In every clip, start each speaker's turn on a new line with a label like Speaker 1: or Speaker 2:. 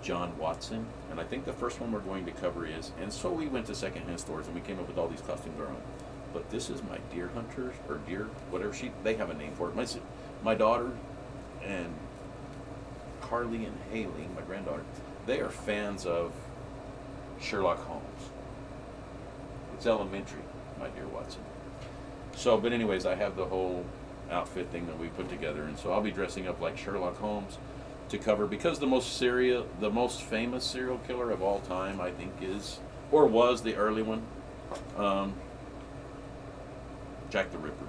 Speaker 1: John Watson, and I think the first one we're going to cover is, and so we went to secondhand stores and we came up with all these costumes our own. But this is my deer hunters, or deer, whatever they have a name for it. My daughter and Carly and Haley, my granddaughter, they are fans of Sherlock Holmes. It's elementary, my dear Watson. So, but anyways, I have the whole outfit thing that we put together, and so I'll be dressing up like Sherlock Holmes to cover, because the most famous serial killer of all time, I think, is, or was, the early one, Jack the Ripper.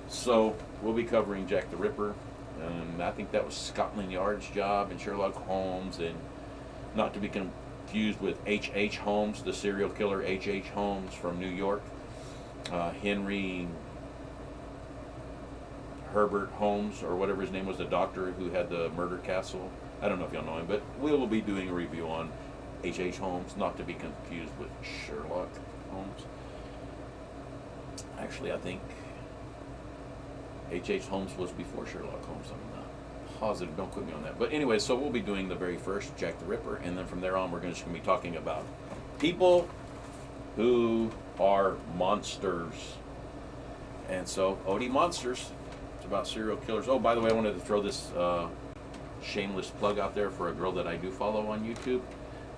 Speaker 1: So we'll be covering Jack the Ripper, and I think that was Scotland Yard's job, and Sherlock Holmes, and not to be confused with H.H. Holmes, the serial killer H.H. Holmes from New York. Henry Herbert Holmes, or whatever his name was, the doctor who had the murder castle. I don't know if y'all know him, but we will be doing a review on H.H. Holmes, not to be confused with Sherlock Holmes. Actually, I think H.H. Holmes was before Sherlock Holmes. I'm not positive, don't quote me on that. But anyway, so we'll be doing the very first Jack the Ripper, and then from there on we're just going to be talking about people who are monsters. And so, Oaty Monsters, it's about serial killers. Oh, by the way, I wanted to throw this shameless plug out there for a girl that I do follow on YouTube.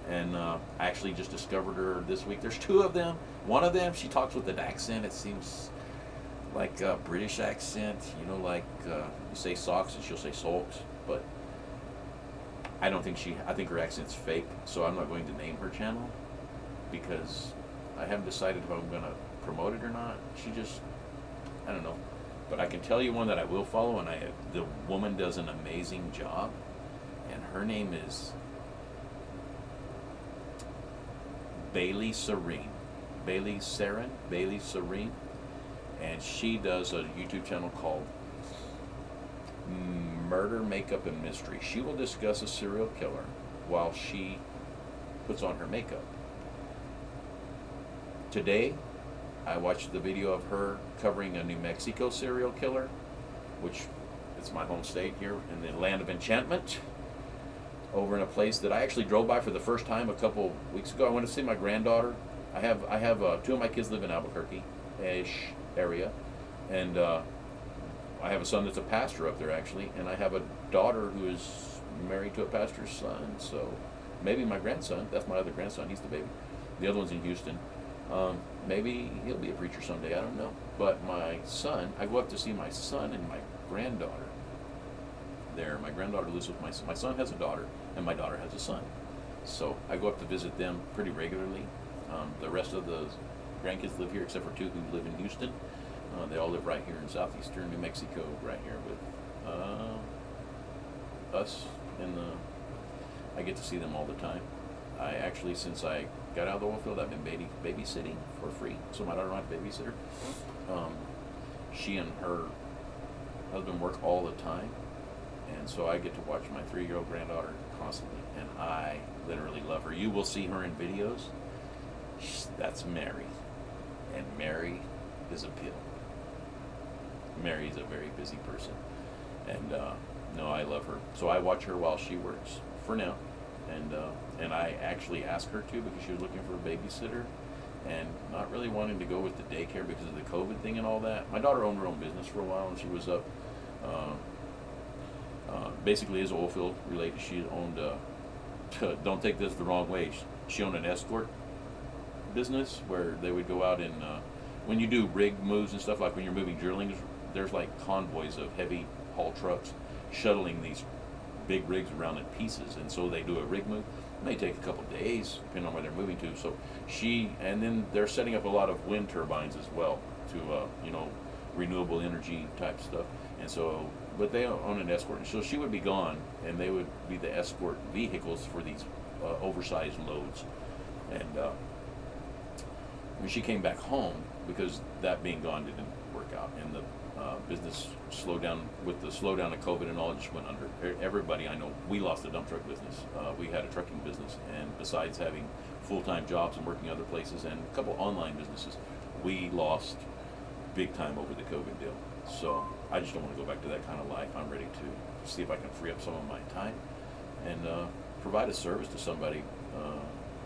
Speaker 1: And I actually just discovered her this week. There's two of them. One of them, she talks with an accent. It seems like a British accent, you know, like you say socks and she'll say sulks. But I think her accent's fake, so I'm not going to name her channel because I haven't decided if I'm going to promote it or not. I don't know. But I can tell you one that I will follow, and the woman does an amazing job, and her name is Bailey Serene, and she does a YouTube channel called Murder, Makeup, and Mystery. She will discuss a serial killer while she puts on her makeup. Today, I watched the video of her covering a New Mexico serial killer, which is my home state here in the land of enchantment, over in a place that I actually drove by for the first time a couple weeks ago. I went to see my granddaughter. I have two of my kids live in Albuquerque-ish area, and I have a son that's a pastor up there actually, and I have a daughter who is married to a pastor's son, so maybe my grandson, that's my other grandson, he's the baby. The other one's in Houston. Maybe he'll be a preacher someday, I don't know. But my son, I go up to see my son and my granddaughter there. My granddaughter lives with my son. My son has a daughter, and my daughter has a son. So I go up to visit them pretty regularly. The rest of the grandkids live here, except for two who live in Houston. They all live right here in southeastern New Mexico, right here with us. I get to see them all the time. I actually, since I got out of the oil field, I've been babysitting for free. So my daughter and I babysit her. She and her husband work all the time, and so I get to watch my 3-year-old granddaughter constantly, and I literally love her. You will see her in videos. That's Mary, and Mary is a pill. Mary's a very busy person, and no, I love her. So I watch her while she works for now. And I actually asked her to because she was looking for a babysitter and not really wanting to go with the daycare because of the COVID thing and all that. My daughter owned her own business for a while, and she was up basically as oil field related. She owned, don't take this the wrong way, she owned an escort business where they would go out and, when you do rig moves and stuff, like when you're moving drillings, there's like convoys of heavy haul trucks shuttling these big rigs around in pieces, and so they do a rig move. It may take a couple of days depending on where they're moving to. So and then they're setting up a lot of wind turbines as well to renewable energy type stuff. And so, but they own an escort, and so she would be gone, and they would be the escort vehicles for these oversized loads. And when she came back home, because that being gone didn't work out, and the business slowed down with the slowdown of COVID and all, it just went under. Everybody I know, we lost the dump truck business. We had a trucking business, and besides having full-time jobs and working other places and a couple online businesses, we lost big time over the COVID deal. So I just don't want to go back to that kind of life. I'm ready to see if I can free up some of my time and provide a service to somebody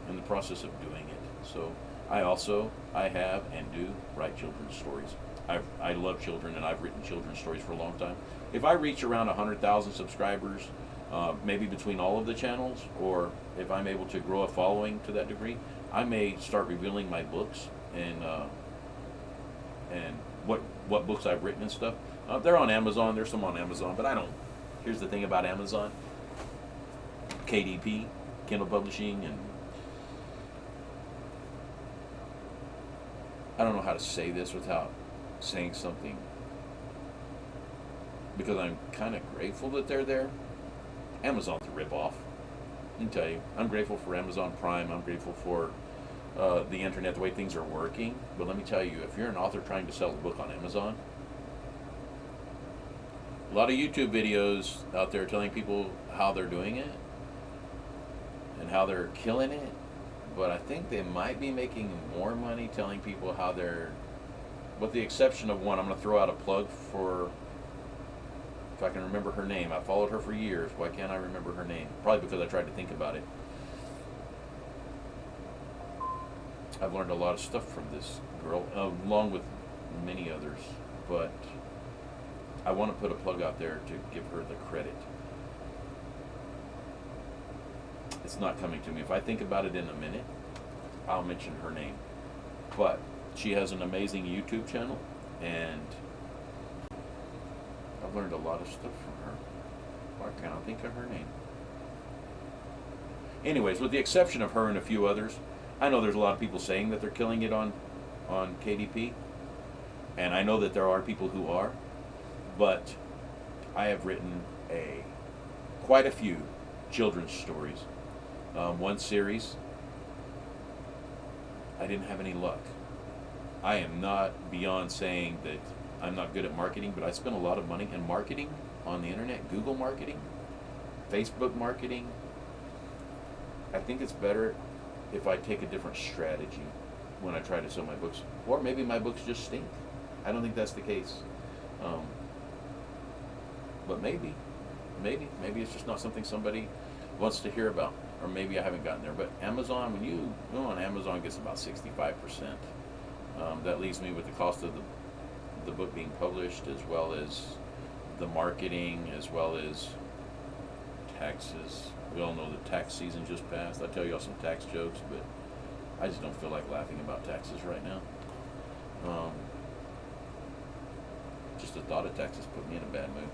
Speaker 1: in the process of doing it. So I have and do write children's stories. I love children, and I've written children's stories for a long time. If I reach around 100,000 subscribers, maybe between all of the channels, or if I'm able to grow a following to that degree, I may start revealing my books and what books I've written and stuff. They're on Amazon. There's some on Amazon, but I don't. Here's the thing about Amazon: KDP, Kindle Publishing, and I don't know how to say this without saying something, because I'm kind of grateful that they're there. Amazon's a ripoff. I can tell you, I'm grateful for Amazon Prime. I'm grateful for the internet, the way things are working. But let me tell you, if you're an author trying to sell a book on Amazon, a lot of YouTube videos out there telling people how they're doing it and how they're killing it. But I think they might be making more money telling people how they're, with the exception of one. I'm going to throw out a plug for, if I can remember her name. I followed her for years. Why can't I remember her name? Probably because I tried to think about it. I've learned a lot of stuff from this girl, along with many others. But I want to put a plug out there to give her the credit. It's not coming to me. If I think about it in a minute, I'll mention her name. But she has an amazing YouTube channel, and I've learned a lot of stuff from her. Why can't I think of her name? Anyways, with the exception of her and a few others, I know there's a lot of people saying that they're killing it on KDP, and I know that there are people who are, but I have written quite a few children's stories. One series, I didn't have any luck. I am not beyond saying that I'm not good at marketing, but I spent a lot of money in marketing on the internet, Google marketing, Facebook marketing. I think it's better if I take a different strategy when I try to sell my books, or maybe my books just stink. I don't think that's the case. But maybe it's just not something somebody wants to hear about, or maybe I haven't gotten there. But Amazon, when you go on Amazon, it gets about 65%. That leaves me with the cost of the book being published, as well as the marketing, as well as taxes. We all know the tax season just passed. I tell y'all some tax jokes, but I just don't feel like laughing about taxes right now. Just the thought of taxes put me in a bad mood.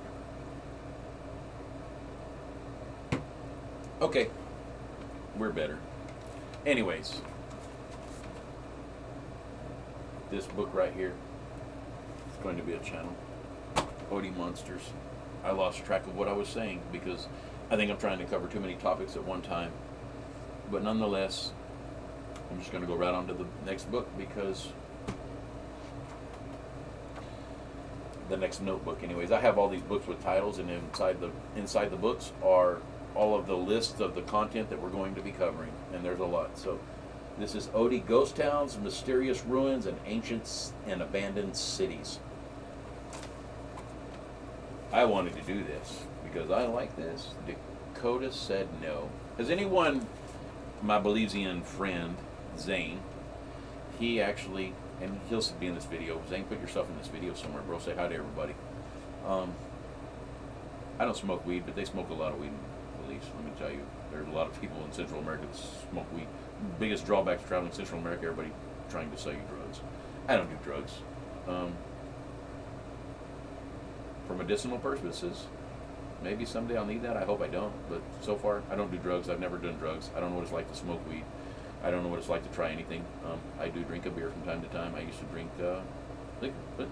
Speaker 1: Okay, we're better. Anyways, this book right here is going to be a channel. Oaty Monsters. I lost track of what I was saying because I think I'm trying to cover too many topics at one time. But nonetheless, I'm just going to go right on to the next book, because the next notebook anyways. I have all these books with titles, and inside the books are all of the lists of the content that we're going to be covering, and there's a lot. So this is Oaty: Ghost Towns, Mysterious Ruins, and Ancient and Abandoned Cities. I wanted to do this because I like this. Dakota said no. Has anyone, my Belizean friend, Zane, he actually, and he'll be in this video. Zane, put yourself in this video somewhere, bro. Say hi to everybody. I don't smoke weed, but they smoke a lot of weed in Belize. Let me tell you, there's a lot of people in Central America that smoke weed. Biggest drawback to traveling Central America, everybody trying to sell you drugs. I don't do drugs. For medicinal purposes, maybe someday I'll need that. I hope I don't, but so far I don't do drugs. I've never done drugs. I don't know what it's like to smoke weed. I don't know what it's like to try anything. I do drink a beer from time to time. I used to drink liquor, but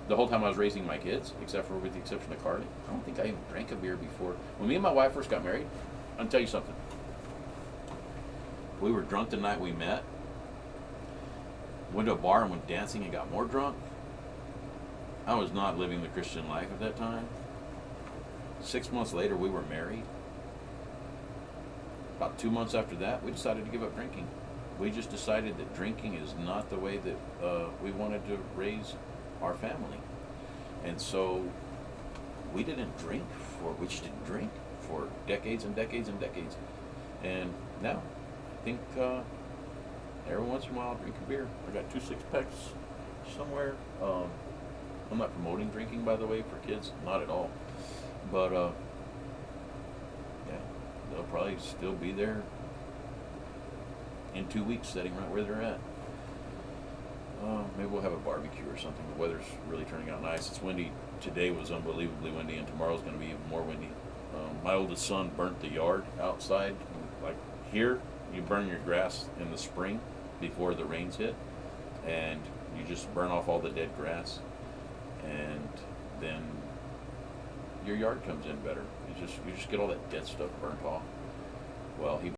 Speaker 1: the whole time I was raising my kids, except for with the exception of Carly, I don't think I even drank a beer before. When me and my wife first got married, I'll tell you something. We were drunk the night we met, went to a bar and went dancing and got more drunk. I was not living the Christian life at that time. 6 months later, we were married. About 2 months after that, we decided to give up drinking. We just decided that drinking is not the way that we wanted to raise our family. And so we just didn't drink for decades and decades and decades. And now, I think every once in a while I'll drink a beer. I got 2 6 packs somewhere. I'm not promoting drinking, by the way, for kids, not at all. But yeah, they'll probably still be there in 2 weeks, sitting right where they're at. Maybe we'll have a barbecue or something. The weather's really turning out nice. It's windy. Today was unbelievably windy, and tomorrow's going to be even more windy. My oldest son burnt the yard outside. Like here, you burn your grass in the spring before the rains hit, and you just burn off all the dead grass, and then your yard comes in better. You just get all that dead stuff burnt off. Well, he